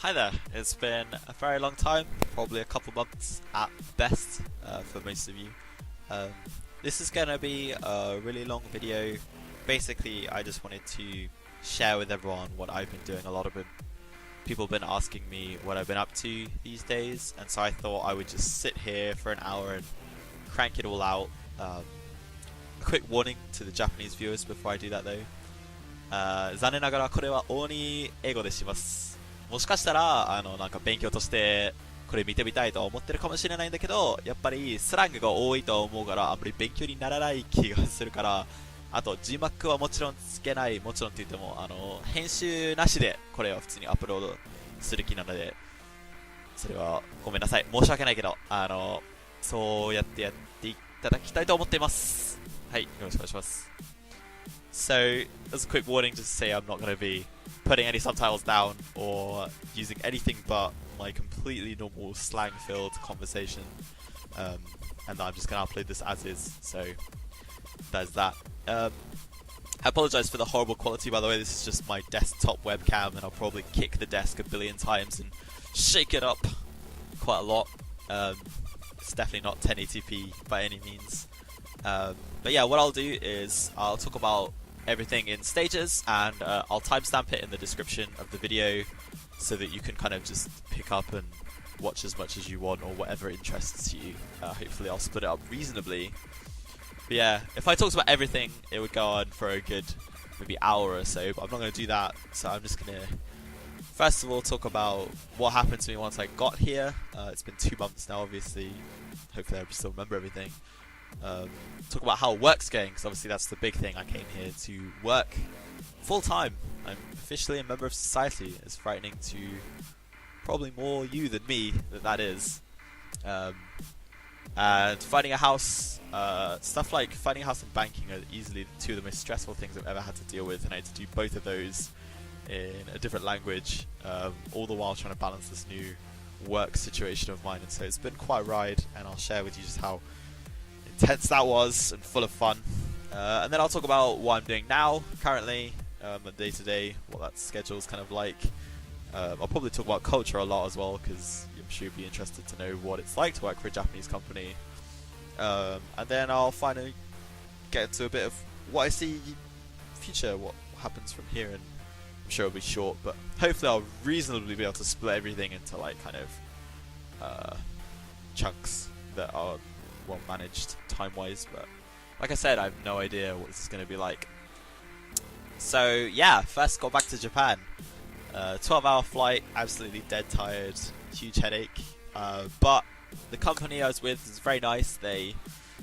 Hi there, it's been a very long time, probably a couple months at best for most of you. This is going to be a really long video. Basically, I just wanted to share with everyone what I've been doing. A lot of people have been asking me what I've been up to these days, and so I thought I would just sit here for an hour and crank it all out. A quick warning to the Japanese viewers before I do that though. 残念ながらこれは主に英語でします。もしかしたらなんか勉強としてこれ見てみたいと思ってるかもしれないんだけど、やっぱりスラングが多いと思うからあんまり勉強にならない気がするから、あと Gmac はもちろんつけない、もちろんって言っても編集なしでこれを普通にアップロードする気なので、それはごめんなさい、申し訳ないけどそうやっていただきたいと思っています。はい、よろしくお願いします。So, as a quick warning, just to say I'm not going to be putting any subtitles down or using anything but my completely normal slang-filled conversation, and I'm just going to upload this as is, so there's that. I apologise for the horrible quality, by the way. This is just my desktop webcam, and I'll probably kick the desk a billion times and shake it up quite a lot. It's definitely not 1080p by any means. But yeah, what I'll do is I'll talk about everything in stages, and I'll timestamp it in the description of the video so that you can kind of just pick up and watch as much as you want or whatever interests you. Hopefully I'll split it up reasonably. But yeah, if I talked about everything, it would go on for a good maybe hour or so, but I'm not going to do that. So I'm just going to first of all talk about what happened to me once I got here. It's been 2 months now, obviously. Hopefully I still remember everything. Talk about how work's going, because obviously that's the big thing. I came here to work full time. I'm officially a member of society. It's frightening to probably more you than me that is. And finding a house, stuff like finding a house and banking are easily 2 of the most stressful things I've ever had to deal with, and I had to do both of those in a different language, all the while trying to balance this new work situation of mine. And so it's been quite a ride, and I'll share with you just how intense that was and full of fun. And then I'll talk about what I'm doing now, currently, day to day, what that schedule is kind of like. I'll probably talk about culture a lot as well, because I'm sure you'd be interested to know what it's like to work for a Japanese company. And then I'll finally get into a bit of what I see future, what happens from here, and I'm sure it'll be short, but hopefully I'll reasonably be able to split everything into like kind of chunks that are well managed time-wise. But like I said, I have no idea what this is going to be like. So yeah, first got back to Japan. 12-hour flight, absolutely dead tired, huge headache. But the company I was with is very nice. They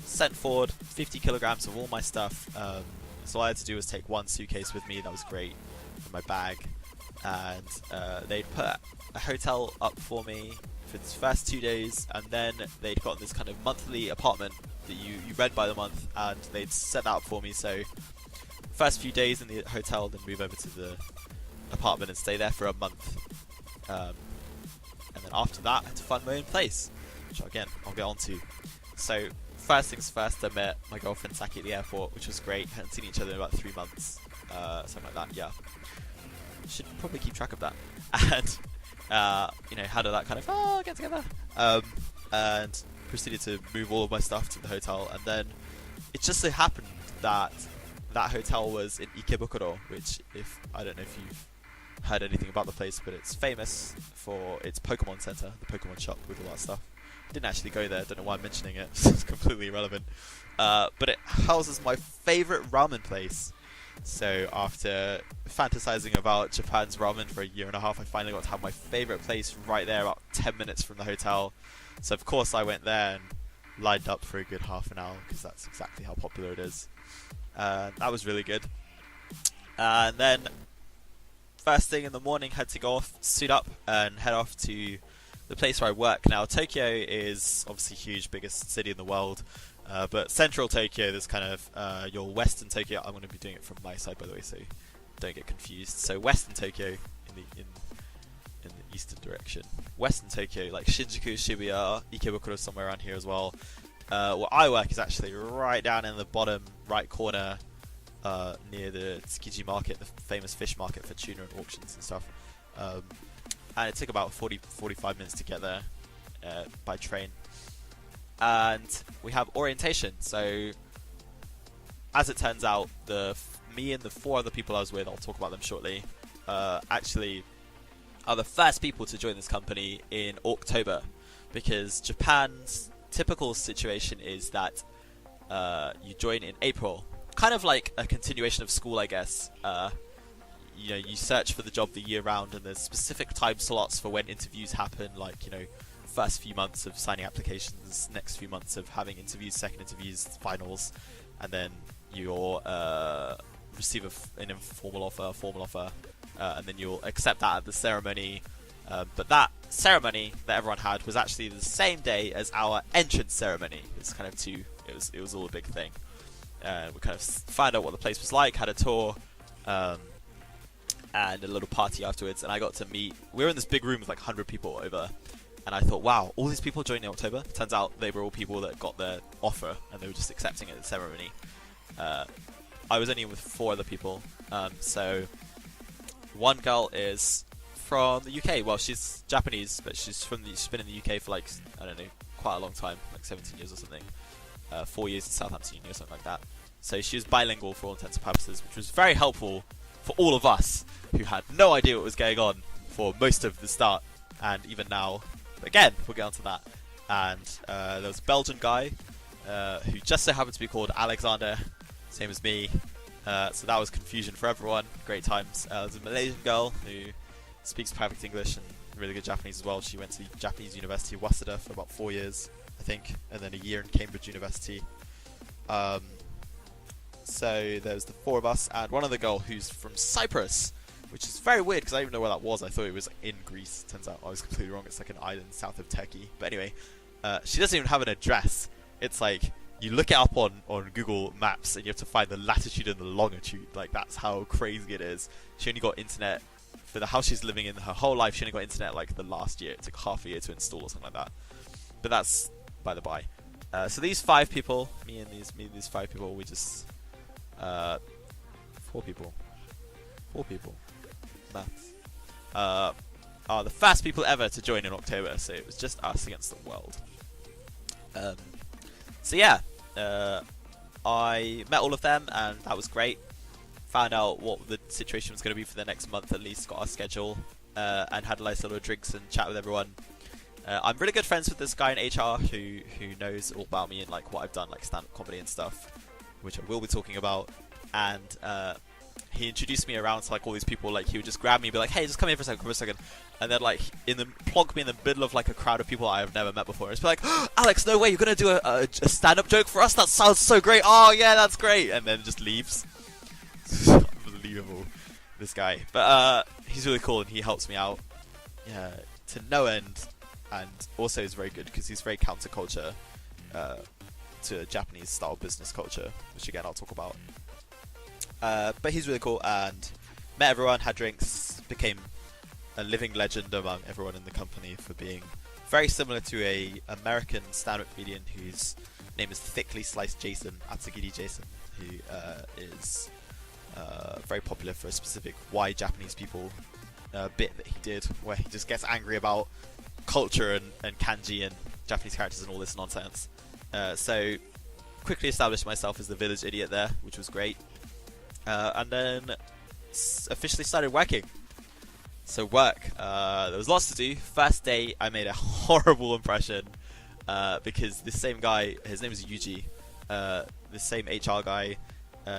sent forward 50 kilograms of all my stuff. So all I had to do was take 1 suitcase with me. That was great for my bag. And they'd put a hotel up for me for the first 2 days, and then they'd got this kind of monthly apartment that you rent by the month, and they'd set that up for me. So first few days in the hotel, then move over to the apartment and stay there for a month. And then after that, I had to find my own place, which again I'll get on to. So first things first, I met my girlfriend Saki at the airport, which was great. Hadn't seen each other in about 3 months, something like that. Yeah, should probably keep track of that. And how did that kind of get together? And proceeded to move all of my stuff to the hotel, and then it just so happened that that hotel was in Ikebukuro, which, I don't know if you've heard anything about the place, but it's famous for its Pokemon Center, the Pokemon shop with all that stuff. I didn't actually go there, don't know why I'm mentioning it, it's completely irrelevant. But it houses my favourite ramen place. So after fantasizing about Japan's ramen for a year and a half, I finally got to have my favourite place right there, about 10 minutes from the hotel. So of course I went there and lined up for a good half an hour, because that's exactly how popular it is. That was really good. And then first thing in the morning, had to go off, suit up, and head off to the place where I work. Now Tokyo is obviously huge, biggest city in the world. But central Tokyo, there's kind of your western Tokyo. I'm going to be doing it from my side, by the way, so don't get confused. So western Tokyo in the eastern direction. Western Tokyo, like Shinjuku, Shibuya, Ikebukuro, somewhere around here as well. Where I work is actually right down in the bottom right corner, near the Tsukiji market, the famous fish market for tuna and auctions and stuff. and it took about 45 minutes to get there by train. And we have orientation. So, as it turns out, me and the 4 other people I was with, I'll talk about them shortly, actually are the first people to join this company in October, because Japan's typical situation is that you join in April, kind of like a continuation of school, I guess. You search for the job the year round, and there's specific time slots for when interviews happen, like, first few months of signing applications, next few months of having interviews, second interviews, finals, and then you'll receive an informal offer, formal offer, and then you'll accept that at the ceremony. But that ceremony that everyone had was actually the same day as our entrance ceremony. It's kind of it was all a big thing. We kind of found out what the place was like, had a tour, and a little party afterwards, and I got to meet. We were in this big room with like 100 people over, and I thought, wow, all these people joined in October. Turns out they were all people that got their offer, and they were just accepting it at the ceremony. I was only with 4 other people, so one girl is from the UK. Well, she's Japanese, but she's been in the UK for like, I don't know, quite a long time, like 17 years or something. 4 years in Southampton Uni or something like that. So she was bilingual for all intents and purposes, which was very helpful for all of us who had no idea what was going on for most of the start, and even now. Again, we'll get onto that. And there was a Belgian guy who just so happened to be called Alexander, same as me. So that was confusion for everyone. Great times. There's a Malaysian girl who speaks perfect English and really good Japanese as well. She went to Japanese University of Waseda for about 4 years, I think, and then a year in Cambridge University. So there's the 4 of us, and one other girl who's from Cyprus, which is very weird because I didn't even know where that was. I thought it was in Greece. Turns out I was completely wrong. It's like an island south of Turkey. But anyway, she doesn't even have an address. It's like you look it up on Google Maps and you have to find the latitude and the longitude. Like, that's how crazy it is. She only got internet for the house she's living in her whole life. She only got internet like the last year. It took half a year to install or something like that. But that's by the by. So these 5 people, me and these 5 people, we just 4 people. Maths. Are the first people ever to join in October, so it was just us against the world. So yeah, I met all of them, and that was great. Found out what the situation was going to be for the next month at least, got our schedule, and had a nice little drinks and chat with everyone. I'm really good friends with this guy in HR who knows all about me and like what I've done, like stand-up comedy and stuff, which I will be talking about. And he introduced me around to like all these people. Like, he would just grab me and be like, hey, just come here for a second, and then like plonk me in the middle of like a crowd of people I have never met before, and just be like, oh, Alex, no way, you're gonna do a stand-up joke for us? That sounds so great. Oh yeah, that's great. And then just leaves. Unbelievable, this guy. But he's really cool and he helps me out to no end, and also is very good because he's very counterculture to Japanese style business culture, which again I'll talk about. But he's really cool, and met everyone, had drinks, became a living legend among everyone in the company for being very similar to a American stand-up comedian whose name is Thickly Sliced Jason, Atsugiri Jason, who is very popular for a specific why Japanese people bit that he did, where he just gets angry about culture and kanji and Japanese characters and all this nonsense. So quickly established myself as the village idiot there, which was great. And then officially started working. So work, there was lots to do. First day I made a horrible impression because this same guy, his name is Yuji, this same HR guy,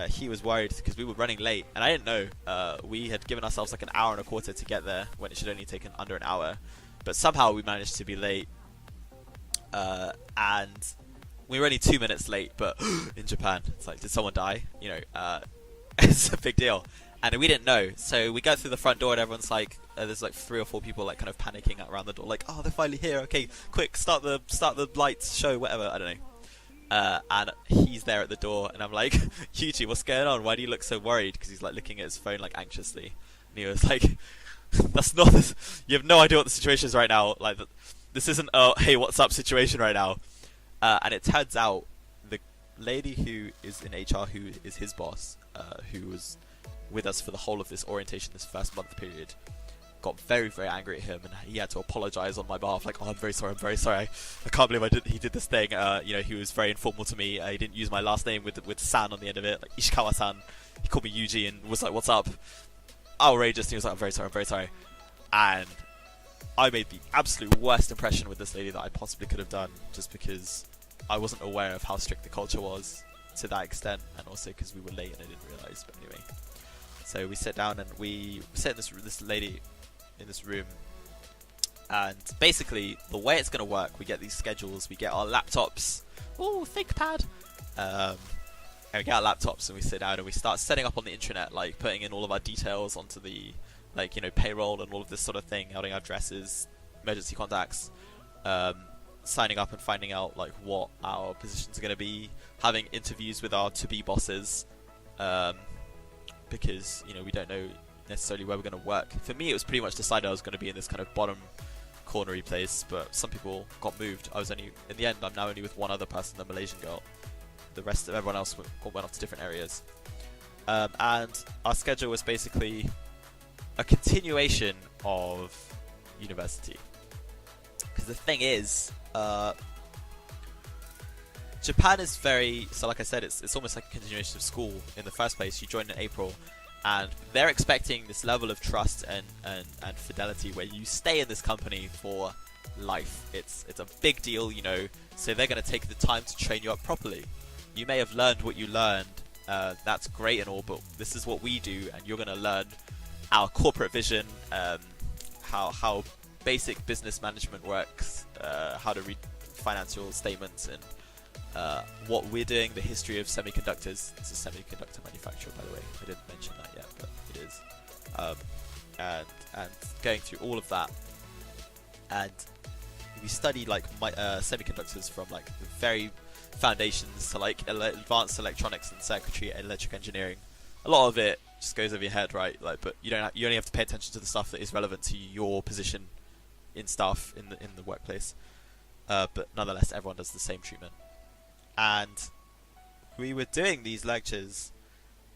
he was worried because we were running late, and I didn't know. We had given ourselves like an hour and a quarter to get there when it should only taken under an hour, but somehow we managed to be late, and we were only 2 minutes late. But in Japan, it's like, did someone die? It's a big deal, and we didn't know. So we go through the front door, and everyone's like, there's like 3 or 4 people like kind of panicking around the door, like, oh, they're finally here. Okay, quick, start the lights, show, whatever. I don't know. And he's there at the door, and I'm like, Yuji, what's going on? Why do you look so worried? Because he's like looking at his phone like anxiously, and he was like, that's not this. You have no idea what the situation is right now. Like, this isn't a hey, what's up situation right now. And it turns out the lady who is in HR, who is his boss, who was with us for the whole of this orientation, this first month period, got very, very angry at him, and he had to apologize on my behalf. Like, oh, I'm very sorry. I can't believe he did this thing. He was very informal to me. He didn't use my last name with san on the end of it, like Ishikawa-san. He called me Yuji and was like, "What's up?" Outrageous. He was like, "I'm very sorry," and I made the absolute worst impression with this lady that I possibly could have done, just because I wasn't aware of how strict the culture was to that extent, and also because we were late and I didn't realise. But anyway, so we sit down and we sit this lady in this room, and basically the way it's going to work, we get these schedules, we get our laptops, ThinkPad, and we get our laptops and we sit down and we start setting up on the intranet, like putting in all of our details onto the, like, payroll and all of this sort of thing, adding our addresses, emergency contacts, signing up and finding out like what our positions are going to be, having interviews with our to-be bosses, because we don't know necessarily where we're going to work. For me, it was pretty much decided I was going to be in this kind of bottom cornery place, but some people got moved. In the end, I'm now only with one other person, the Malaysian girl. The rest of everyone else went off to different areas. And our schedule was basically a continuation of university. Because the thing is, Japan is like I said, it's almost like a continuation of school. In the first place, you joined in April, and they're expecting this level of trust and fidelity where you stay in this company for life. It's a big deal, so they're going to take the time to train you up properly. You may have learned what you learned, that's great and all, but this is what we do, and you're going to learn our corporate vision, how basic business management works, how to read financial statements, and what we're doing, the history of semiconductors. It's a semiconductor manufacturer, by the way. I didn't mention that yet, but it is. And going through all of that, and we study like semiconductors from like the very foundations to like advanced electronics and circuitry and electric engineering. A lot of it just goes over your head, right? Like, but you only have to pay attention to the stuff that is relevant to your position in the workplace. But nonetheless, everyone does the same treatment. And we were doing these lectures,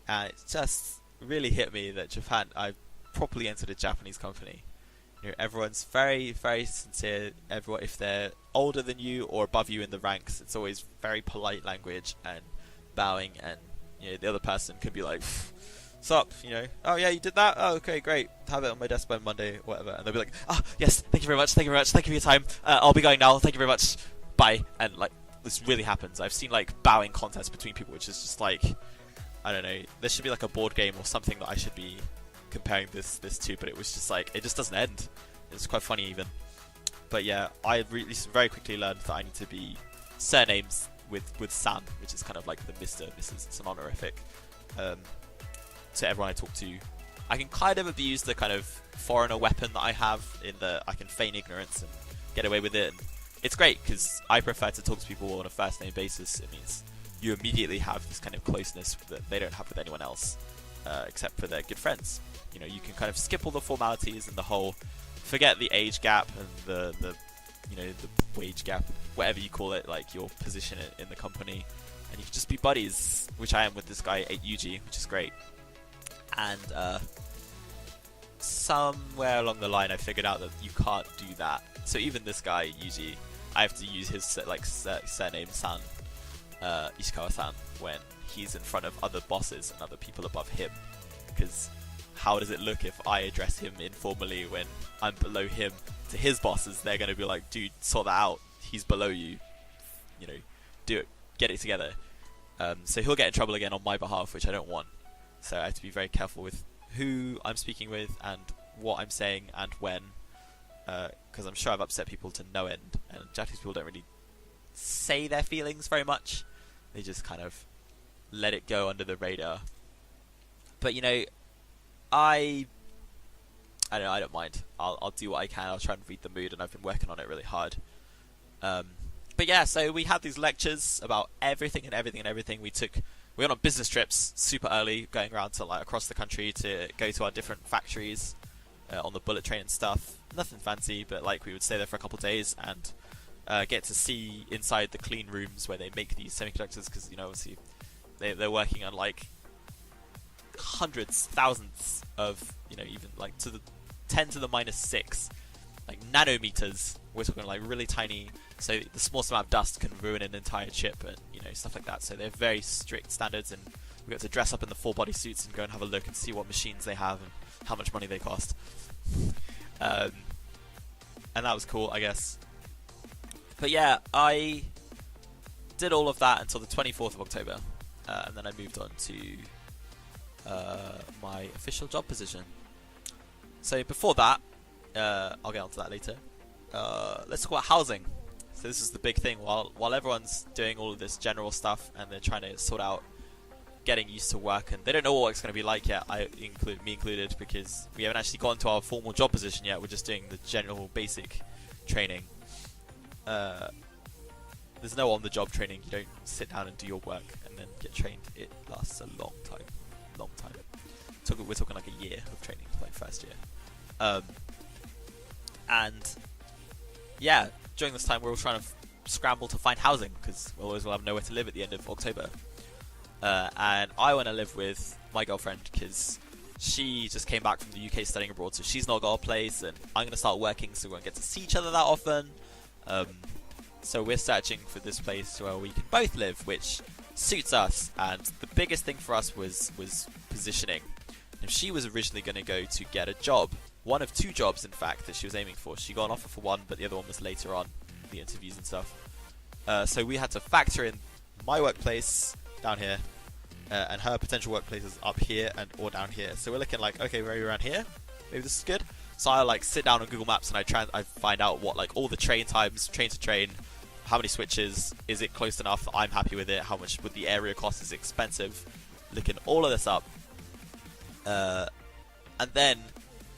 and it just really hit me that Japan, I properly entered a Japanese company. Everyone's very, very sincere. Everyone, if they're older than you or above you in the ranks, it's always very polite language and bowing, and the other person could be like, "Sup, oh yeah, you did that? Oh, okay, great. Have it on my desk by Monday, whatever." And they'll be like, "Oh, yes, thank you very much, thank you for your time. I'll be going now. Thank you very much. Bye." And like, this really happens. I've seen like bowing contests between people, which is just like, I don't know. There should be like a board game or something that I should be comparing this to, but it was just like, it just doesn't end. It's quite funny even. But yeah, I really very quickly learned that I need to be surnames with san, which is kind of like the Mr., Mrs. It's an honorific. To everyone I talk to, I can kind of abuse the kind of foreigner weapon that I have in that I can feign ignorance and get away with it. And it's great because I prefer to talk to people on a first name basis. It means you immediately have this kind of closeness that they don't have with anyone else, except for their good friends. You can kind of skip all the formalities and the whole, forget the age gap and the wage gap, whatever you call it, like your position in the company, and you can just be buddies, which I am with this guy at Yuji, which is great. And somewhere along the line, I figured out that you can't do that. So even this guy, Yuji, I have to use his surname san, Ishikawa-san, when he's in front of other bosses and other people above him. Because how does it look if I address him informally when I'm below him to his bosses? They're going to be like, "Dude, sort that out. He's below you. Do it. Get it together." So he'll get in trouble again on my behalf, which I don't want. So I have to be very careful with who I'm speaking with and what I'm saying and when, because I'm sure I've upset people to no end. And Japanese people don't really say their feelings very much. They just kind of let it go under the radar. But I don't know, I don't mind. I'll do what I can. I'll try and read the mood, and I've been working on it really hard. But yeah, so we had these lectures about everything. We went on business trips super early, going around to like across the country to go to our different factories on the bullet train and stuff. Nothing fancy, but like we would stay there for a couple of days and get to see inside the clean rooms where they make these semiconductors, because obviously they're working on like hundreds, thousands of even like to the 10 to the minus 6, like nanometers. We're talking like really tiny, so the smallest amount of dust can ruin an entire chip, and stuff like that. So they're very strict standards, and we got to dress up in the full body suits and go and have a look and see what machines they have and how much money they cost. And that was cool, I guess. But yeah, I did all of that until the 24th of October, and then I moved on to my official job position. So before that, I'll get onto that later. Let's talk about housing. So this is the big thing. While everyone's doing all of this general stuff and they're trying to sort out getting used to work, and they don't know what it's going to be like yet, me included, because we haven't actually gotten to our formal job position yet. We're just doing the general basic training. There's no on-the-job training. You don't sit down and do your work and then get trained. It lasts a long time. We're talking like a year of training, like first year. And yeah, during this time we're all trying to scramble to find housing, because we always will have nowhere to live at the end of October. And I want to live with my girlfriend because she just came back from the UK studying abroad, so she's not got a place, and I'm going to start working, so we won't get to see each other that often. So we're searching for this place where we can both live, which suits us. And the biggest thing for us was positioning. And she was originally going to go to get a job, one of 2 jobs in fact that she was aiming for. She got an offer for one, but the other one was later on, the interviews and stuff. So we had to factor in my workplace down here, and her potential workplaces up here or down here. So we're looking like, okay, maybe around here, maybe this is good. So I like sit down on Google Maps and I find out what like all the train times, train to train, how many switches, is it close enough, I'm happy with it, how much would the area cost, is it expensive, looking all of this up. And then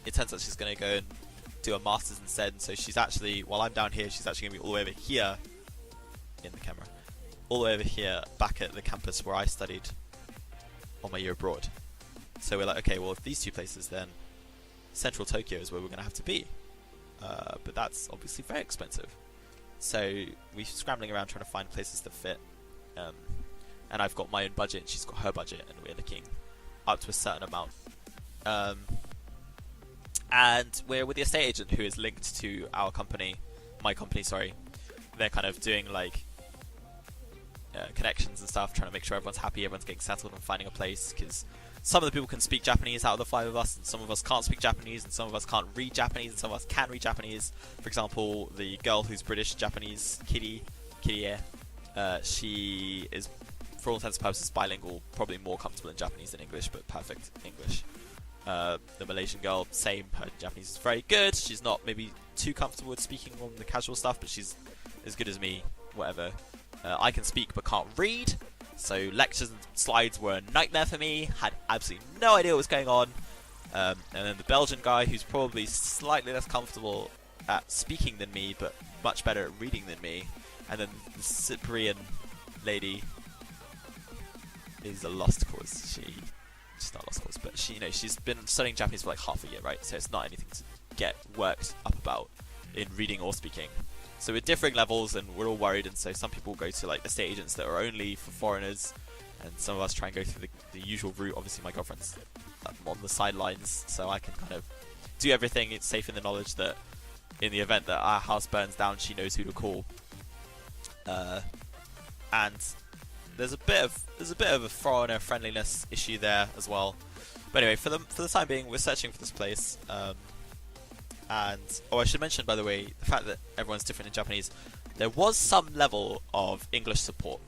it turns out she's going to go and do a master's instead, and so she's actually, while I'm down here, she's actually going to be all the way over here, in the camera, all the way over here, back at the campus where I studied on my year abroad. So we're like, okay, well if these 2 places, then central Tokyo is where we're going to have to be. But that's obviously very expensive. So we're scrambling around trying to find places that fit. And I've got my own budget, and she's got her budget, and we're looking up to a certain amount. And we're with the estate agent who is linked to our company, my company, sorry. They're kind of doing like connections and stuff, trying to make sure everyone's happy, everyone's getting settled and finding a place, because some of the people can speak Japanese out of the 5 of us, and some of us can't speak Japanese, and some of us can't read Japanese, and some of us can read Japanese. For example, the girl who's British Japanese, Kirie, she is, for all intents and purposes, bilingual, probably more comfortable in Japanese than English, but perfect English. The Malaysian girl, same, her Japanese is very good. She's not maybe too comfortable with speaking on the casual stuff, but she's as good as me, whatever. I can speak but can't read, so lectures and slides were a nightmare for me, had absolutely no idea what was going on. And then the Belgian guy, who's probably slightly less comfortable at speaking than me, but much better at reading than me. And then the Cyprian lady is a lost cause. She's not a lost cause, but she's been studying Japanese for like half a year, right? So it's not anything to get worked up about in reading or speaking. So we're differing levels, and we're all worried, and so some people go to like estate agents that are only for foreigners, and some of us try and go through the usual route. Obviously my girlfriend's on the sidelines, so I can kind of do everything. It's safe in the knowledge that in the event that our house burns down, she knows who to call. And there's a bit of a foreigner friendliness issue there as well. But anyway, for the time being, we're searching for this place. And I should mention, by the way, the fact that everyone's different in Japanese. There was some level of English support,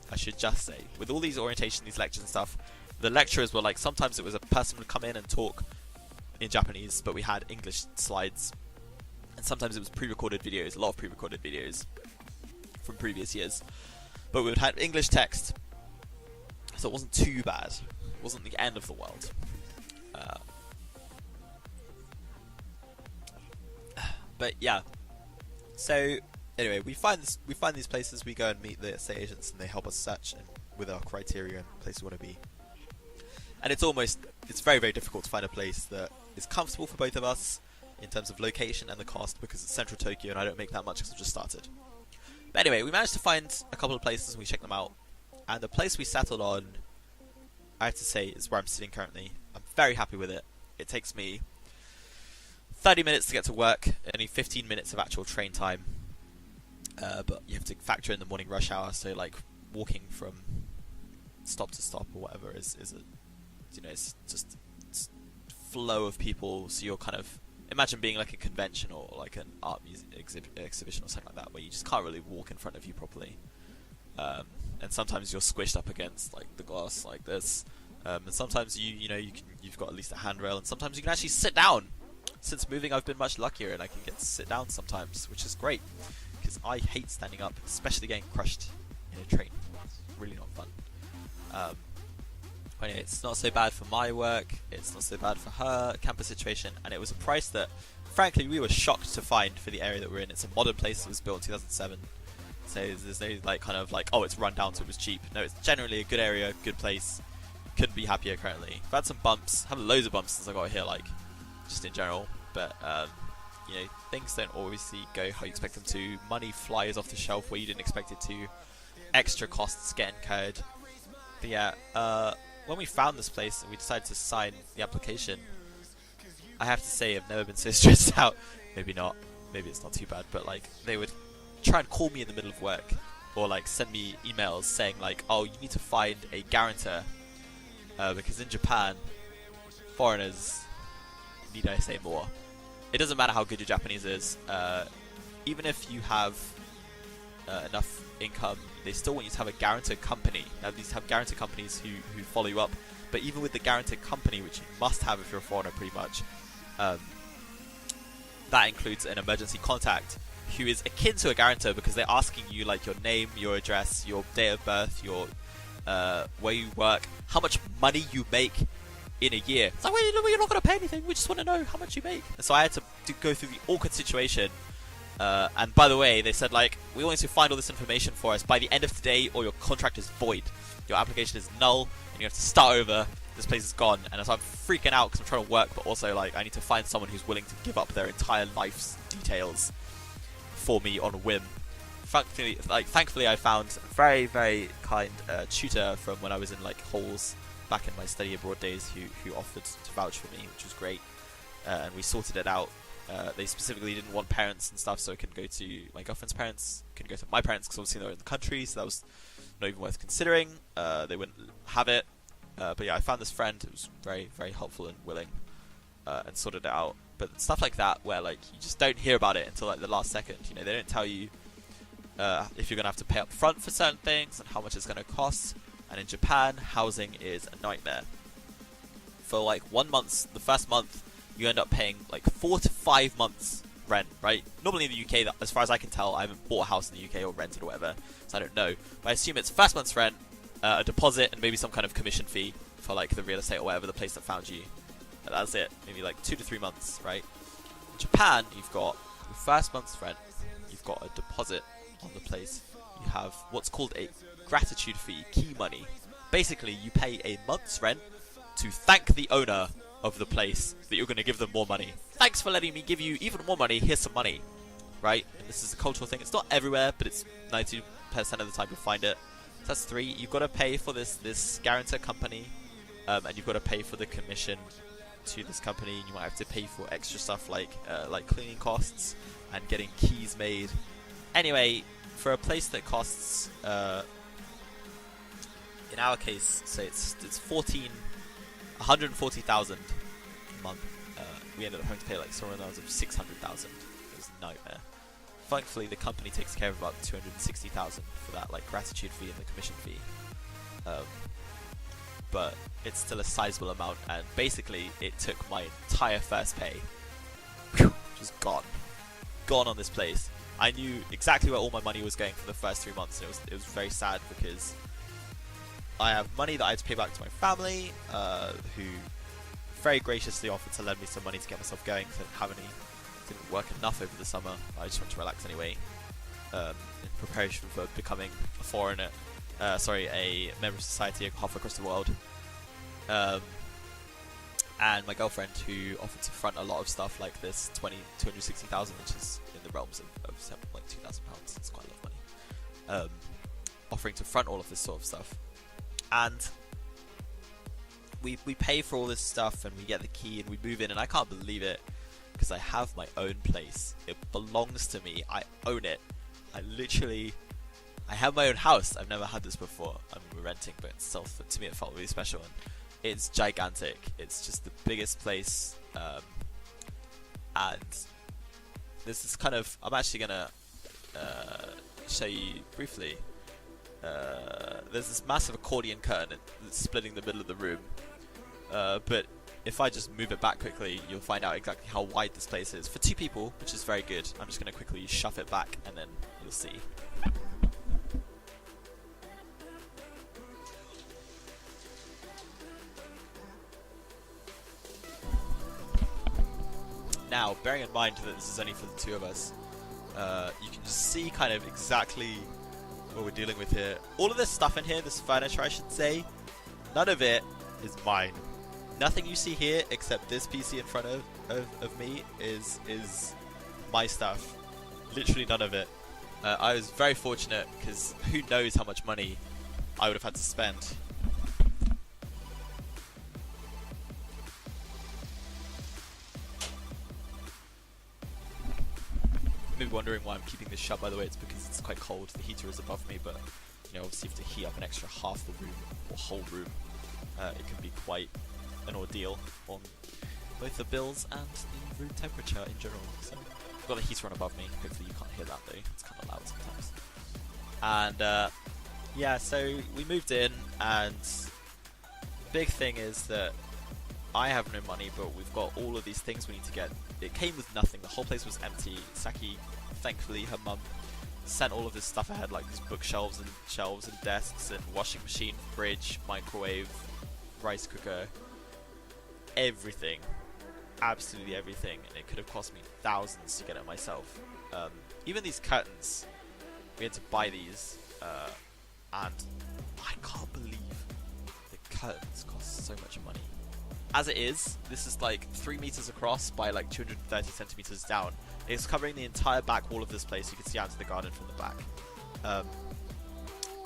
I should just say. With all these orientation, these lectures and stuff, the lecturers were like, sometimes it was a person would come in and talk in Japanese, but we had English slides. And sometimes it was pre-recorded videos, a lot of pre-recorded videos from previous years. But we would have English text, so it wasn't too bad. It wasn't the end of the world. But yeah, so anyway, we find these places. We go and meet the estate agents, and they help us search with our criteria and places we want to be. And it's very, very difficult to find a place that is comfortable for both of us in terms of location and the cost, because it's central Tokyo, and I don't make that much because I've just started. But anyway, we managed to find a couple of places, and we checked them out. And the place we settled on, I have to say, is where I'm sitting currently. I'm very happy with it. It takes me 30 minutes to get to work, only 15 minutes of actual train time. But you have to factor in the morning rush hour, so like walking from stop to stop or whatever is a, it's just flow of people. So you're kind of, imagine being like a convention or like an art music exhibition or something like that, where you just can't really walk in front of you properly. And sometimes you're squished up against like the glass like this. And sometimes you've got at least a handrail, and sometimes you can actually sit down. Since moving, I've been much luckier, and I can get to sit down sometimes, which is great, because I hate standing up, especially getting crushed in a train. It's really not fun. Anyway, it's not so bad for my work, it's not so bad for her campus situation, and it was a price that, frankly, we were shocked to find for the area that we're in. It's a modern place. It was built in 2007, so there's no like kind of like, oh, it's run down so it was cheap. No, it's generally a good area, good place. Couldn't be happier currently. I've had some bumps, had loads of bumps since I got here, like just in general, but things don't always go how you expect them to. Money flies off the shelf where you didn't expect it to. Extra costs get incurred. But yeah, when we found this place and we decided to sign the application, I have to say I've never been so stressed out. Maybe not, maybe it's not too bad, but like they would try and call me in the middle of work, or like send me emails saying like, oh, you need to find a guarantor, because in Japan, foreigners, need I say more, it doesn't matter how good your Japanese is, even if you have enough income, they still want you to have a guarantor company. Now these have guarantor companies who follow you up, but even with the guarantor company, which you must have if you're a foreigner pretty much, that includes an emergency contact who is akin to a guarantor, because they're asking you like your name, your address, your date of birth, your where you work, how much money you make in a year. It's like, well, you're not going to pay anything, we just want to know how much you make. And so I had to go through the awkward situation, and by the way, they said like, we want you to find all this information for us by the end of today, or your contract is void, your application is null, and you have to start over, this place is gone. And so I'm freaking out because I'm trying to work, but also like I need to find someone who's willing to give up their entire life's details for me on a whim. Thankfully I found a very, very kind tutor from when I was in like halls back in my study abroad days who offered to vouch for me, which was great, and we sorted it out. They specifically didn't want parents and stuff, so it couldn't go to my girlfriend's parents, couldn't go to my parents because obviously they were in the country, so that was not even worth considering. They wouldn't have it, but yeah, I found this friend who was very, very helpful and willing, and sorted it out. But stuff like that, where like you just don't hear about it until like the last second, they don't tell you if you're going to have to pay up front for certain things and how much it's going to cost. And in Japan, housing is a nightmare. For like 1 month, the first month, you end up paying like 4 to 5 months rent, right? Normally in the UK, as far as I can tell, I haven't bought a house in the UK or rented or whatever, so I don't know. But I assume it's first month's rent, a deposit, and maybe some kind of commission fee for like the real estate or whatever, the place that found you. And that's it, maybe like 2 to 3 months, right? In Japan, you've got your first month's rent, you've got a deposit on the place, you have what's called a gratitude fee, key money. Basically, you pay a month's rent to thank the owner of the place that you're going to give them more money. Thanks for letting me give you even more money, here's some money, right? And this is a cultural thing. It's not everywhere, but it's 90% of the time you'll find it. So that's 3. You've got to pay for this guarantor company, and you've got to pay for the commission to this company. You might have to pay for extra stuff like cleaning costs and getting keys made. Anyway, for a place that costs, in our case, say it's 140,000 a month. We ended up having to pay like somewhere around of 600,000. It was a nightmare. Thankfully, the company takes care of about 260,000 for that like gratitude fee and the commission fee. But it's still a sizable amount, and basically it took my entire first pay, just gone on this place. I knew exactly where all my money was going for the first 3 months, and it was very sad because I have money that I had to pay back to my family, who very graciously offered to lend me some money to get myself going because I didn't work enough over the summer. I just wanted to relax anyway, in preparation for becoming a foreigner, a member of society half across the world. And my girlfriend, who offered to front a lot of stuff like this, 260,000, which is in the realms of like £2,000. It's quite a lot of money. Offering to front all of this sort of stuff, and we pay for all this stuff, and we get the key, and we move in, and I can't believe it. because I have my own place. It belongs to me. I own it. I have my own house. I've never had this before. I'm renting, but still, to me it felt really special. And it's gigantic. It's just the biggest place. And this is kind of... I'm actually going to show you briefly. There's this massive accordion curtain that's splitting the middle of the room. But if I just move it back quickly, you'll find out exactly how wide this place is. For 2 people, which is very good. I'm just going to quickly shove it back and then you'll see. Now, bearing in mind that this is only for the 2 of us, you can just see kind of exactly what we're dealing with here. All of this stuff in here, this furniture I should say, none of it is mine. Nothing you see here except this PC in front of me is my stuff. Literally none of it. I was very fortunate because who knows how much money I would have had to spend. Maybe wondering why I'm keeping this shut, by the way. It's because it's quite cold. The heater is above me, but you know, obviously if to heat up an extra half the room or whole room, it can be quite an ordeal on both the bills and the room temperature in general. So I've got the heater on above me. Hopefully you can't hear that though. It's kind of loud sometimes. And yeah, so we moved in, and big thing is that I have no money, but we've got all of these things we need to get. It came with nothing. The whole place was empty. Saki, thankfully, her mum sent all of this stuff ahead, like these bookshelves and shelves and desks and washing machine, fridge, microwave, rice cooker, everything. Absolutely everything. And it could have cost me thousands to get it myself. Even these curtains, we had to buy these, and I can't believe the curtains cost so much money. As it is, this is like 3 meters across by like 230 centimeters down. It's covering the entire back wall of this place. You can see out into the garden from the back.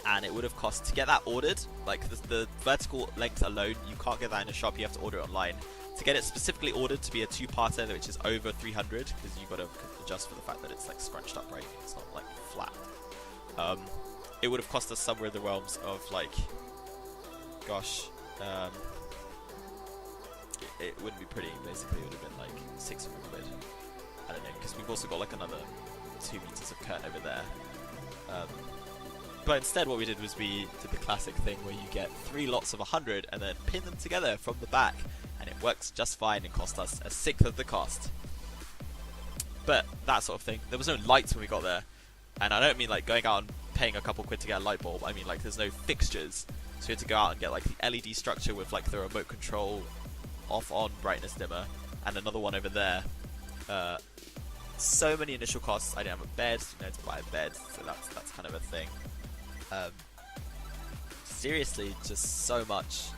And it would have cost, to get that ordered, like the vertical length alone, you can't get that in a shop, you have to order it online. To get it specifically ordered to be a 2-parter, which is over 300, because you've got to adjust for the fact that it's like scrunched up, right? It's not like flat. It would have cost us somewhere in the realms of like, gosh, it wouldn't be pretty. Basically, it would have been like 600 quid. I don't know, because we've also got like another 2 meters of curtain over there. But instead, what we did was we did the classic thing where you get 3 lots of 100 and then pin them together from the back, and it works just fine and cost us 1/6 of the cost. But that sort of thing. There was no lights when we got there, and I don't mean like going out and paying a couple quid to get a light bulb. I mean like there's no fixtures, so you had to go out and get like the LED structure with like the remote control off-on brightness dimmer, and another one over there. So many initial costs. I didn't have a bed, you know, to buy a bed, so that's kind of a thing. Seriously, just so much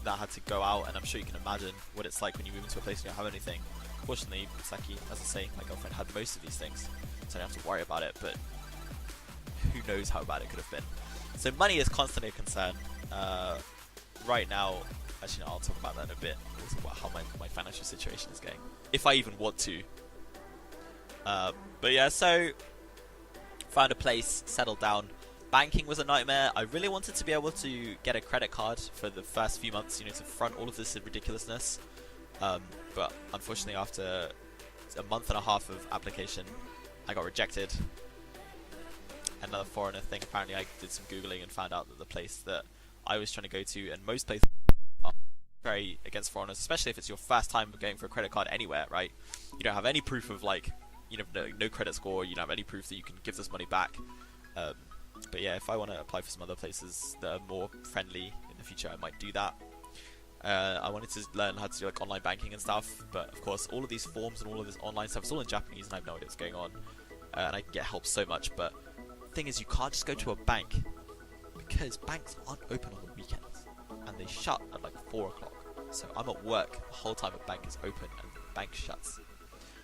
that had to go out, and I'm sure you can imagine what it's like when you move into a place and you don't have anything. Fortunately, Saki, as I say, my girlfriend had most of these things, so I don't have to worry about it, but who knows how bad it could have been. So money is constantly a concern. Right now, actually no, I'll talk about that in a bit. I'll talk about how my financial situation is going, if I even want to. But yeah, so found a place, settled down. Banking was a nightmare. I really wanted to be able to get a credit card for the first few months, you know, to front all of this ridiculousness. But unfortunately, after a month and a half of application, I got rejected. Another foreigner thing. Apparently, I did some Googling and found out that the place that I was trying to go to, and most places are very against foreigners, especially if it's your first time going for a credit card anywhere, right? You don't have any proof of like, you know, no credit score. You don't have any proof that you can give this money back. But yeah, if I want to apply for some other places that are more friendly in the future, I might do that. I wanted to learn how to do like online banking and stuff, but of course all of these forms and all of this online stuff is all in Japanese and I have no idea what's going on. And I can get help so much, but the thing is you can't just go to a bank because banks aren't open on the weekends and they shut at like 4 o'clock. So I'm at work the whole time a bank is open and the bank shuts.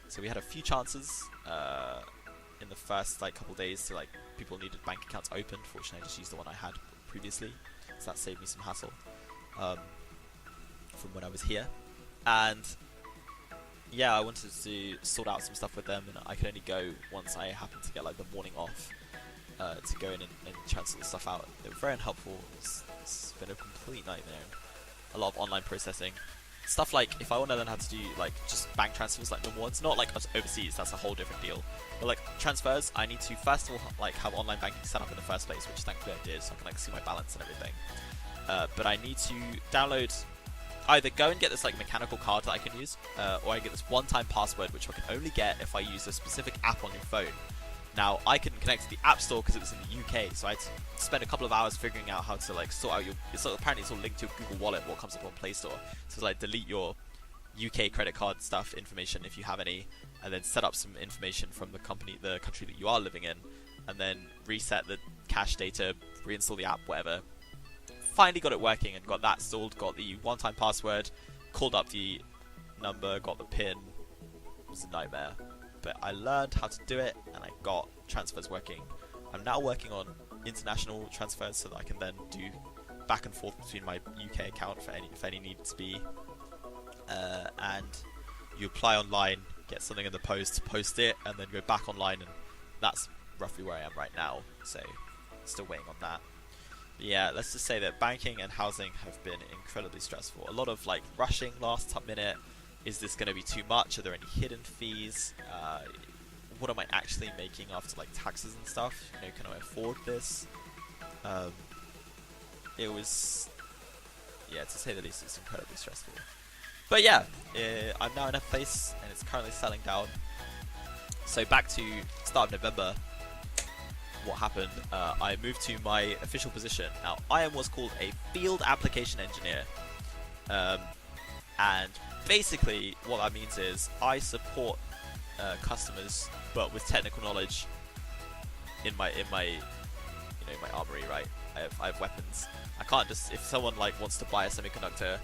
So we had a few chances in the first like couple days to like people needed bank accounts opened. Fortunately, I just used the one I had previously, so that saved me some hassle from when I was here. And yeah, I wanted to sort out some stuff with them, and I could only go once I happened to get like the morning off to go in and try and sort the stuff out. They were very unhelpful. It's been a complete nightmare. A lot of online processing. Stuff like, if I want to learn how to do like just bank transfers like normal ones, not like overseas, that's a whole different deal. But like transfers, I need to first of all like have online banking set up in the first place, which thankfully I did, so I can like see my balance and everything. But I need to download, either go and get this like mechanical card that I can use, or I get this one-time password which I can only get if I use a specific app on your phone. Now, I couldn't connect to the App Store because it was in the UK, so I had to spend a couple of hours figuring out how to like sort out your... apparently it's all linked to your Google Wallet, what comes up on Play Store. So like delete your UK credit card stuff, information if you have any, and then set up some information from the country that you are living in, and then reset the cache data, reinstall the app, whatever. Finally got it working and got that installed, got the one-time password, called up the number, got the PIN. It was a nightmare. But I learned how to do it, and I got transfers working. I'm now working on international transfers so that I can then do back and forth between my UK account if any need to be. And you apply online, get something in the post, post it, and then go back online, and that's roughly where I am right now. So, still waiting on that. But yeah, let's just say that banking and housing have been incredibly stressful. A lot of like rushing last minute. Is this going to be too much? Are there any hidden fees? What am I actually making after like taxes and stuff? You know, can I afford this? It was, yeah, to say the least, it's incredibly stressful. But yeah, I'm now in a place and it's currently settling down. So back to start of November, what happened? I moved to my official position. Now, I am what's called a field application engineer. And basically, what that means is I support customers, but with technical knowledge in my my armory, right? I have weapons. I can't just, if someone like wants to buy a semiconductor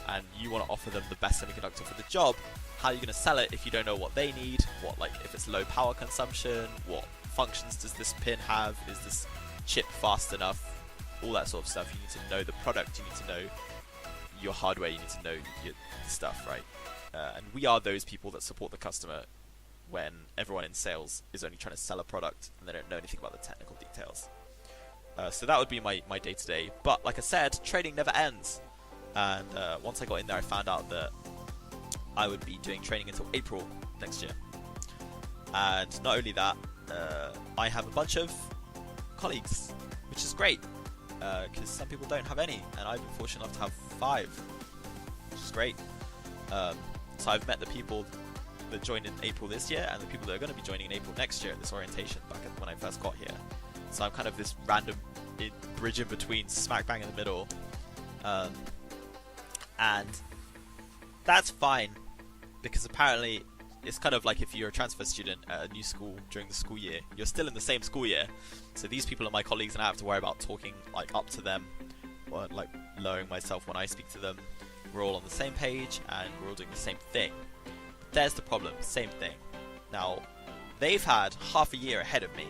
and you want to offer them the best semiconductor for the job, how are you going to sell it if you don't know what they need? What, like, if it's low power consumption? What functions does this pin have? Is this chip fast enough? All that sort of stuff. You need to know the product. You need to know your hardware, you need to know your stuff, right? And we are those people that support the customer when everyone in sales is only trying to sell a product and they don't know anything about the technical details. So that would be my day-to-day. But like I said, training never ends. And once I got in there, I found out that I would be doing training until April next year. And not only that, I have a bunch of colleagues, which is great. Because some people don't have any, and I've been fortunate enough to have 5, which is great. So I've met the people that joined in April this year, and the people that are going to be joining in April next year at this orientation back when I first got here. So I'm kind of this random bridge in between, smack bang in the middle. And that's fine, because apparently it's kind of like if you're a transfer student at a new school during the school year, you're still in the same school year. So these people are my colleagues, and I have to worry about talking like up to them, or like lowering myself when I speak to them. We're all on the same page, and we're all doing the same thing. There's the problem, same thing. Now, they've had half a year ahead of me.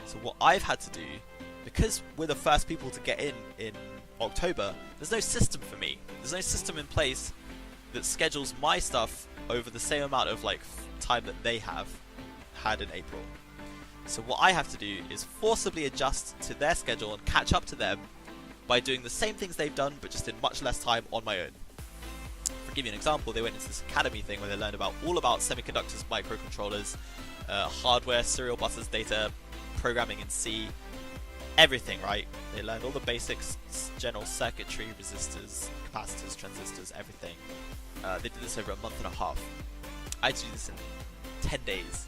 So what I've had to do, because we're the first people to get in October, there's no system for me. There's no system in place that schedules my stuff over the same amount of like time that they have had in April. So what I have to do is forcibly adjust to their schedule and catch up to them by doing the same things they've done, but just in much less time on my own. To give you an example, they went into this academy thing where they learned all about semiconductors, microcontrollers, hardware, serial buses, data, programming in C, everything, right? They learned all the basics, general circuitry, resistors, capacitors, transistors, everything. They did this over a month and a half. I had to do this in 10 days.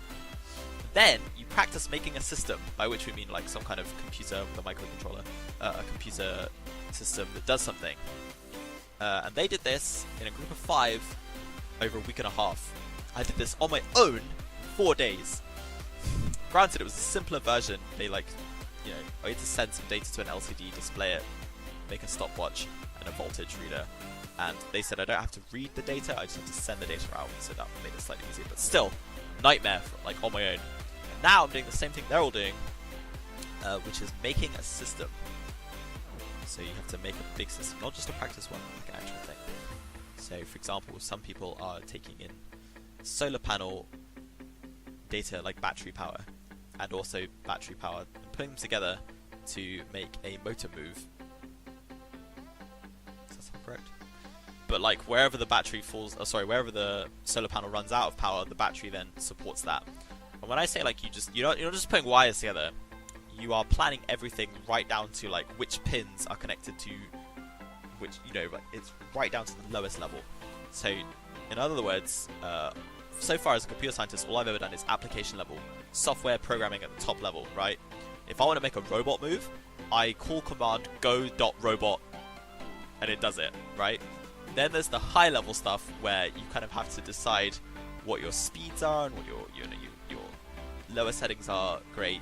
Then you practice making a system, by which we mean like some kind of computer with a microcontroller, a computer system that does something. And they did this in a group of 5 over a week and a half. I did this on my own 4 days. Granted, it was a simpler version. They I had to send some data to an LCD, display it, make a stopwatch and a voltage reader. And they said I don't have to read the data, I just have to send the data out, so that made it slightly easier. But still, nightmare on my own. And now I'm doing the same thing they're all doing, which is making a system. So you have to make a big system, not just a practice one, like an actual thing. So for example, some people are taking in solar panel data like battery power and also battery power, and putting them together to make a motor move. Does that sound correct? But like wherever the battery falls, wherever the solar panel runs out of power, the battery then supports that. And when I say like you're not just putting wires together, you are planning everything right down to like which pins are connected to which, like it's right down to the lowest level. So in other words, so far as a computer scientist, all I've ever done is application level, software programming at the top level, right? If I want to make a robot move, I call command go.robot and it does it, right? Then there's the high level stuff where you kind of have to decide what your speeds are and what your lower settings are. Great,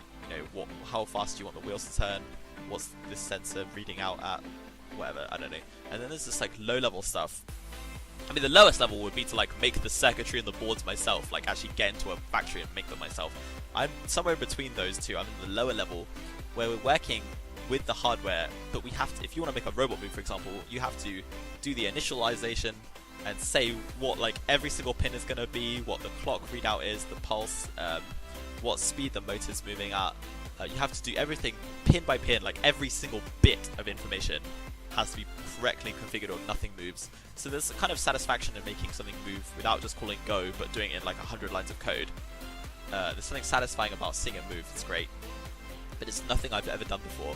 how fast do you want the wheels to turn? What's this sensor reading out at? Whatever, I don't know. And then there's this like low level stuff. I mean, the lowest level would be to like make the circuitry and the boards myself, like actually get into a factory and make them myself. I'm somewhere in between those two. I'm in the lower level where we're working with the hardware, but we have to, if you want to make a robot move, for example, you have to do the initialization and say what like every single pin is going to be, what the clock readout is, the pulse, what speed the motor's moving at. You have to do everything pin by pin, like every single bit of information has to be correctly configured or nothing moves. So there's a kind of satisfaction in making something move without just calling go, but doing it in like 100 lines of code. There's something satisfying about seeing it move, it's great. But it's nothing I've ever done before.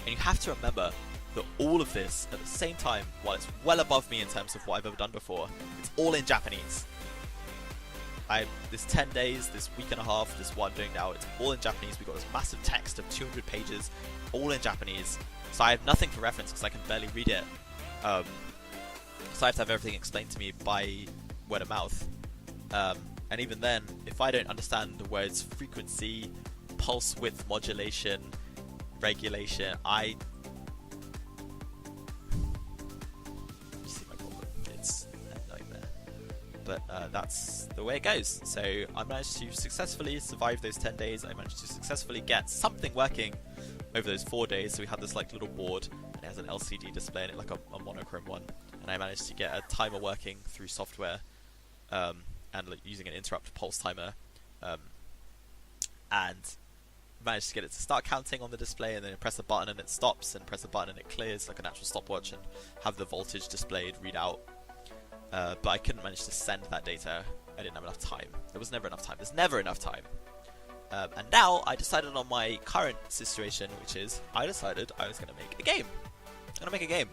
And you have to remember that all of this, at the same time, while it's well above me in terms of what I've ever done before, it's all in Japanese. This 10 days, this week and a half, this what I'm doing now, it's all in Japanese. We've got this massive text of 200 pages, all in Japanese. So I have nothing for reference because I can barely read it. So I have to have everything explained to me by word of mouth. And even then, if I don't understand the words frequency, pulse width modulation, regulation, you see my problem. It's a nightmare. But that's the way it goes. So I managed to successfully survive those 10 days. I managed to successfully get something working over those 4 days. So we had this like little board and it has an LCD display in it, like a monochrome one. And I managed to get a timer working through software, and like, using an interrupt pulse timer, and managed to get it to start counting on the display, and then press a button and it stops, and press a button and it clears like an actual stopwatch, and have the voltage displayed read out. But I couldn't manage to send that data. I didn't have enough time. There was never enough time. There's never enough time. And now I decided on my current situation, which is I decided I was going to make a game. I'm going to make a game.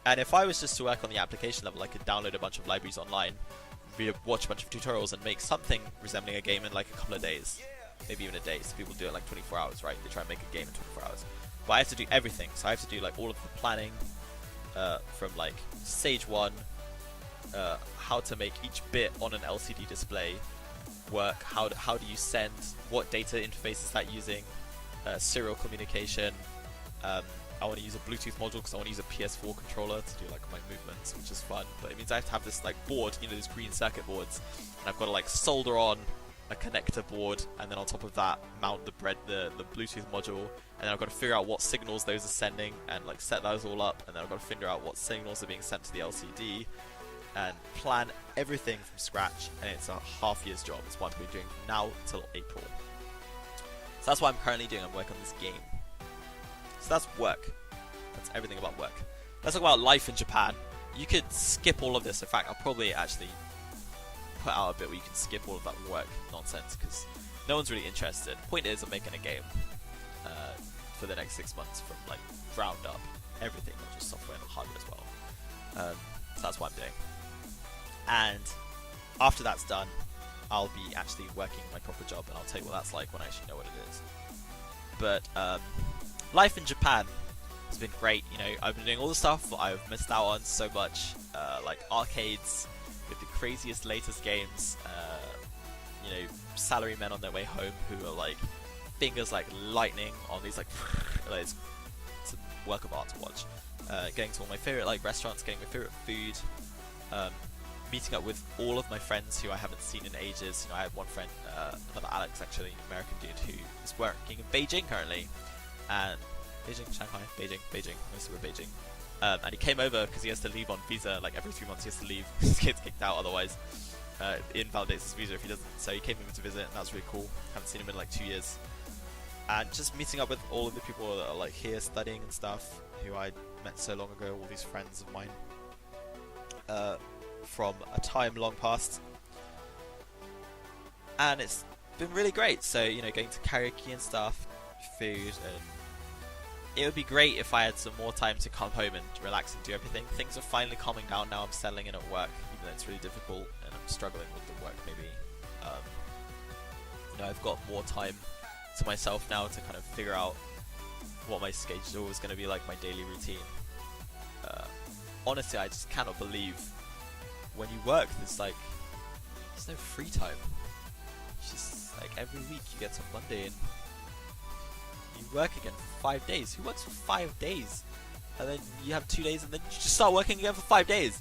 And if I was just to work on the application level, I could download a bunch of libraries online, watch a bunch of tutorials, and make something resembling a game in like a couple of days. Maybe even a day. So people do it like 24 hours, right? They try and make a game in 24 hours. But I have to do everything. So I have to do like all of the planning, from like stage 1, how to make each bit on an LCD display work, how do you send, what data interface is that using, serial communication. I want to use a Bluetooth module because I want to use a PS4 controller to do like my movements, which is fun. But it means I have to have this like board, these green circuit boards, and I've got to like solder on a connector board, and then on top of that mount the Bluetooth module, and then I've got to figure out what signals those are sending and like set those all up, and then I've got to figure out what signals are being sent to the LCD and plan everything from scratch. And it's a half year's job. It's what I'm doing from now till April. So that's what I'm currently doing. I'm working on this game. So that's work. That's everything about work. Let's talk about life in Japan. You could skip all of this. In fact, I'll probably actually put out a bit where you can skip all of that work nonsense because no one's really interested. Point is, I'm making a game for the next 6 months from like ground up, everything, not just software and hardware as well. So that's what I'm doing. And after that's done, I'll be actually working my proper job, and I'll tell you what that's like when I actually know what it is. But life in Japan has been great. I've been doing all the stuff that I've missed out on so much, like arcades with the craziest latest games, salarymen on their way home who are like fingers like lightning on these like it's a work of art to watch. Going to all my favorite like restaurants, getting my favorite food, meeting up with all of my friends who I haven't seen in ages. I have one friend, another Alex actually, American dude, who is working in Beijing currently, and Beijing, Shanghai, Beijing, mostly we're Beijing, and he came over because he has to leave on visa. Like every 3 months, he has to leave. He gets kicked out otherwise. It invalidates his visa if he doesn't. So he came over to visit, and that was really cool. Haven't seen him in like 2 years. And just meeting up with all of the people that are like here studying and stuff, who I met so long ago. All these friends of mine from a time long past, and it's been really great. So going to karaoke and stuff, food, and it would be great if I had some more time to come home and relax and do everything. Things are finally calming down now. I'm settling in at work, even though it's really difficult and I'm struggling with the work maybe. I've got more time to myself now to kind of figure out what my schedule is going to be like, my daily routine. Honestly, I just cannot believe when you work, there's no free time. It's just like every week you get to Monday and you work again for 5 days. Who works for 5 days? And then you have 2 days and then you just start working again for 5 days.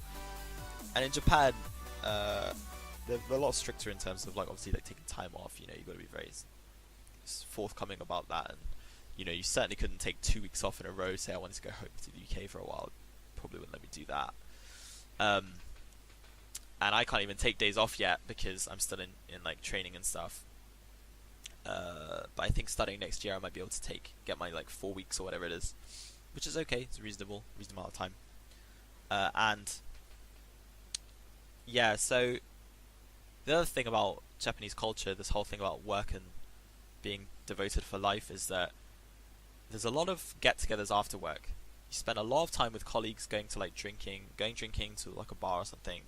And in Japan, they're a lot stricter in terms of obviously taking time off. You've got to be very forthcoming about that. And you certainly couldn't take 2 weeks off in a row. Say I wanted to go home to the UK for a while, probably wouldn't let me do that. And I can't even take days off yet because I'm still in training and stuff. But I think starting next year I might be able to get my 4 weeks or whatever it is, which is okay. It's a reasonable amount of time. And yeah, so the other thing about Japanese culture, this whole thing about work and being devoted for life, is that there's a lot of get-togethers after work. You spend a lot of time with colleagues going to drinking to a bar or something.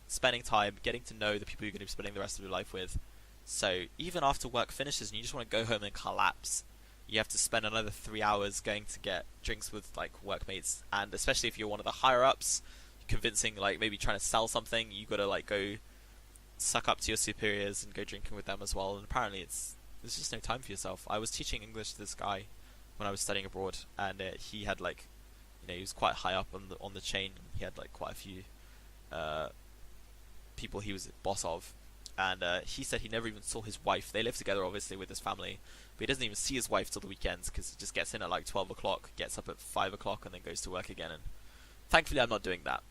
Spending time getting to know the people you're going to be spending the rest of your life with. So even after work finishes and you just want to go home and collapse, you have to spend another 3 hours going to get drinks with workmates, and especially if you're one of the higher ups, convincing maybe trying to sell something, you got to go suck up to your superiors and go drinking with them as well. And apparently there's just no time for yourself. I was teaching English to this guy when I was studying abroad, and he had he was quite high up on the chain. He had quite a few people he was boss of, and he said he never even saw his wife. They live together obviously with his family, but he doesn't even see his wife till the weekends because he just gets in at 12 o'clock, gets up at 5 o'clock, and then goes to work again. And thankfully I'm not doing that.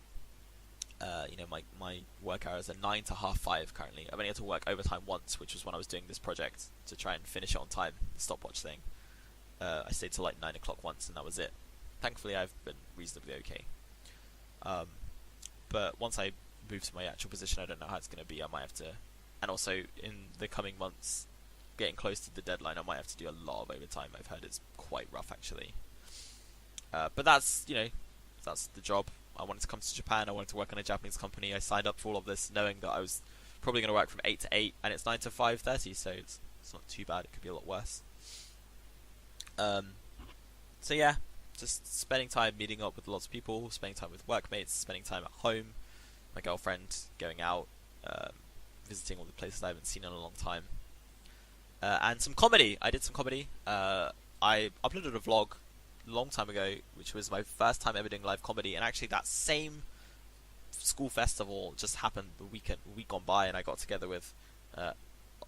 My work hours are 9 to half 5 currently. I've only had to work overtime once, which was when I was doing this project to try and finish it on time, the stopwatch thing. I stayed till 9 o'clock once, and that was it. Thankfully I've been reasonably okay. But once I move to my actual position, I don't know how it's going to be. I might have to, and also in the coming months, getting close to the deadline, I might have to do a lot of overtime. I've heard it's quite rough actually. But that's that's the job. I wanted to come to Japan. I wanted to work on a Japanese company. I signed up for all of this knowing that I was probably going to work from 8 to 8, and it's 9 to 5:30, so it's not too bad. It could be a lot worse. So yeah, just spending time meeting up with lots of people, spending time with workmates, spending time at home, my girlfriend, going out, visiting all the places I haven't seen in a long time, and some comedy. I did some comedy. I uploaded a vlog a long time ago, which was my first time ever doing live comedy, and actually that same school festival just happened the week gone by, and I got together with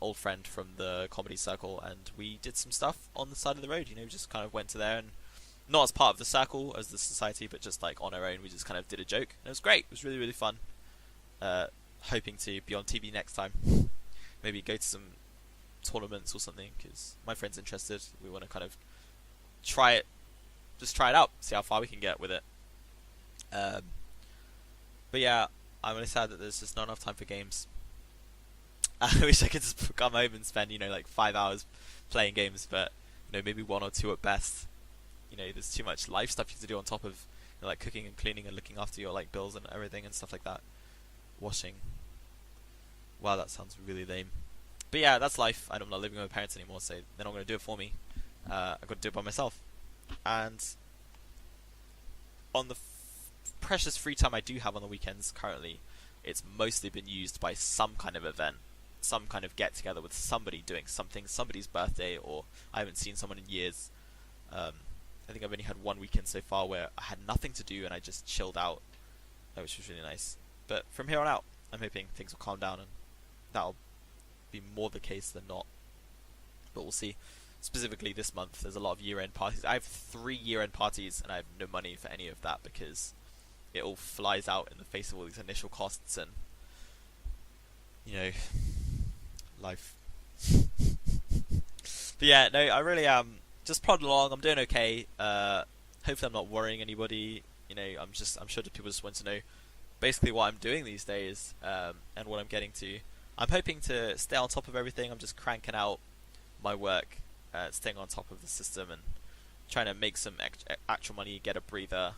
old friend from the comedy circle, and we did some stuff on the side of the road. Just kind of went to there, and not as part of the circle as the society, but just on our own, we just kind of did a joke, and it was great. It was really, really fun. Hoping to be on TV next time, maybe go to some tournaments or something, because my friend's interested. We want to kind of try it out, see how far we can get with it. But yeah, I'm really sad that there's just not enough time for games. I wish I could just come home and spend 5 hours playing games, but maybe 1 or 2 at best. There's too much life stuff you have to do on top of cooking and cleaning and looking after your bills and everything and stuff like that. Washing. Wow, that sounds really lame. But yeah, that's life. I'm not living with my parents anymore, so they're not going to do it for me. I've got to do it by myself. And on the precious free time I do have on the weekends currently, it's mostly been used by some kind of event, some kind of get together with somebody doing something, somebody's birthday, or I haven't seen someone in years. I think I've only had 1 weekend so far where I had nothing to do and I just chilled out, which was really nice. But from here on out, I'm hoping things will calm down, and that'll be more the case than not. But we'll see. specifically this month, there's a lot of year-end parties. I have 3 year-end parties, and I have no money for any of that because it all flies out in the face of all these initial costs and, life. But yeah, no, I really am just plodding along. I'm doing okay. Hopefully I'm not worrying anybody. I'm sure that people just want to know basically what I'm doing these days, and what I'm getting to. I'm hoping to stay on top of everything. I'm just cranking out my work, staying on top of the system and trying to make some actual money, get a breather,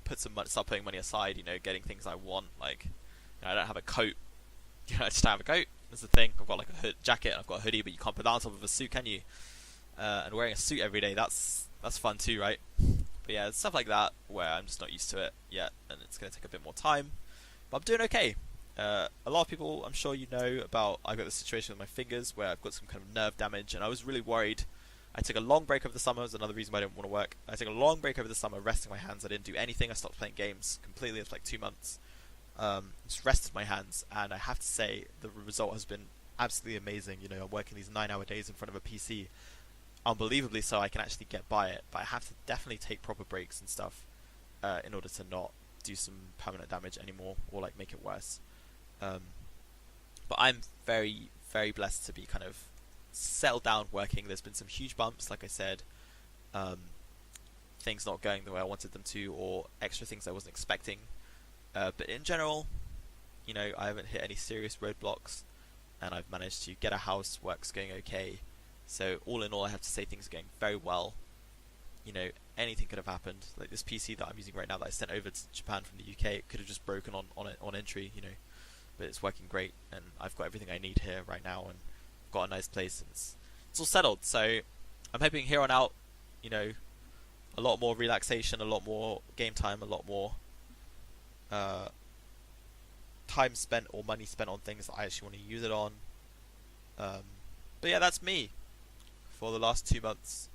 put some money, start putting money aside, getting things I want. Like, I don't have a coat. I just don't have a coat. That's the thing. I've got like a jacket and I've got a hoodie, but you can't put that on top of a suit, can you? And wearing a suit every day, that's fun too, right? But yeah, stuff like that where I'm just not used to it yet, and it's going to take a bit more time. But I'm doing okay. A lot of people, I'm sure about, I've got this situation with my fingers where I've got some kind of nerve damage, and I was really worried. I took a long break over the summer. That's another reason why I didn't want to work. I took a long break over the summer, resting my hands. I didn't do anything. I stopped playing games completely. It's like 2 months. Just rested my hands, and I have to say the result has been absolutely amazing. I'm working these 9-hour days in front of a PC, unbelievably so. I can actually get by it, but I have to definitely take proper breaks and stuff in order to not do some permanent damage anymore or like make it worse. But I'm very, very blessed to be kind of settled down working. There's been some huge bumps, like I said, things not going the way I wanted them to, or extra things I wasn't expecting. But in general, I haven't hit any serious roadblocks, and I've managed to get a house, work's going okay. So all in all, I have to say things are going very well. Anything could have happened. Like this PC that I'm using right now that I sent over to Japan from the UK, it could have just broken on entry, But it's working great, and I've got everything I need here right now, and I've got a nice place, and it's all settled. So I'm hoping here on out, a lot more relaxation, a lot more game time, a lot more time spent or money spent on things that I actually want to use it on. But yeah, that's me for the last 2 months.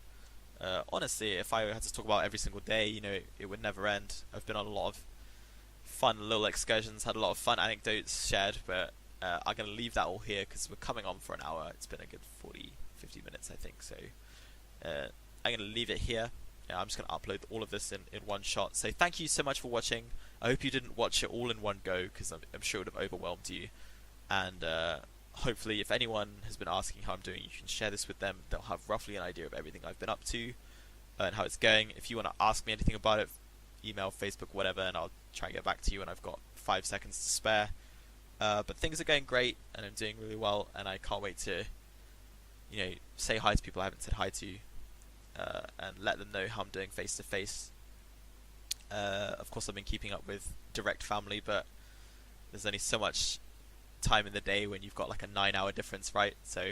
Honestly, if I had to talk about every single day, it would never end. I've been on a lot of fun little excursions, had a lot of fun anecdotes shared, but I'm going to leave that all here because we're coming on for an hour. It's been a good 40-50 minutes, I think, so I'm going to leave it here. I'm just going to upload all of this in one shot. So thank you so much for watching. I hope you didn't watch it all in one go, because I'm sure it would have overwhelmed you. And hopefully, if anyone has been asking how I'm doing, you can share this with them. They'll have roughly an idea of everything I've been up to and how it's going. If you want to ask me anything about it, email, Facebook, whatever, and I'll try and get back to you when I've got 5 seconds to spare. But things are going great, and I'm doing really well, and I can't wait to, say hi to people I haven't said hi to, and let them know how I'm doing face to face. Of course, I've been keeping up with direct family, but there's only so much time in the day when you've got like a 9-hour difference, right? So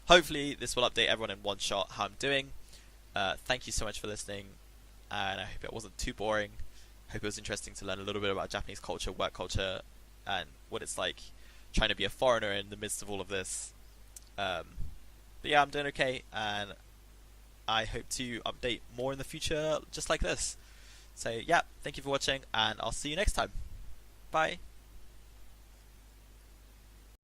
hopefully this will update everyone in one shot how I'm doing. Thank you so much for listening, and I hope it wasn't too boring. I hope it was interesting to learn a little bit about Japanese culture, work culture, and what it's like trying to be a foreigner in the midst of all of this. But yeah, I'm doing okay, and I hope to update more in the future just like this. So yeah, thank you for watching, and I'll see you next time. Bye.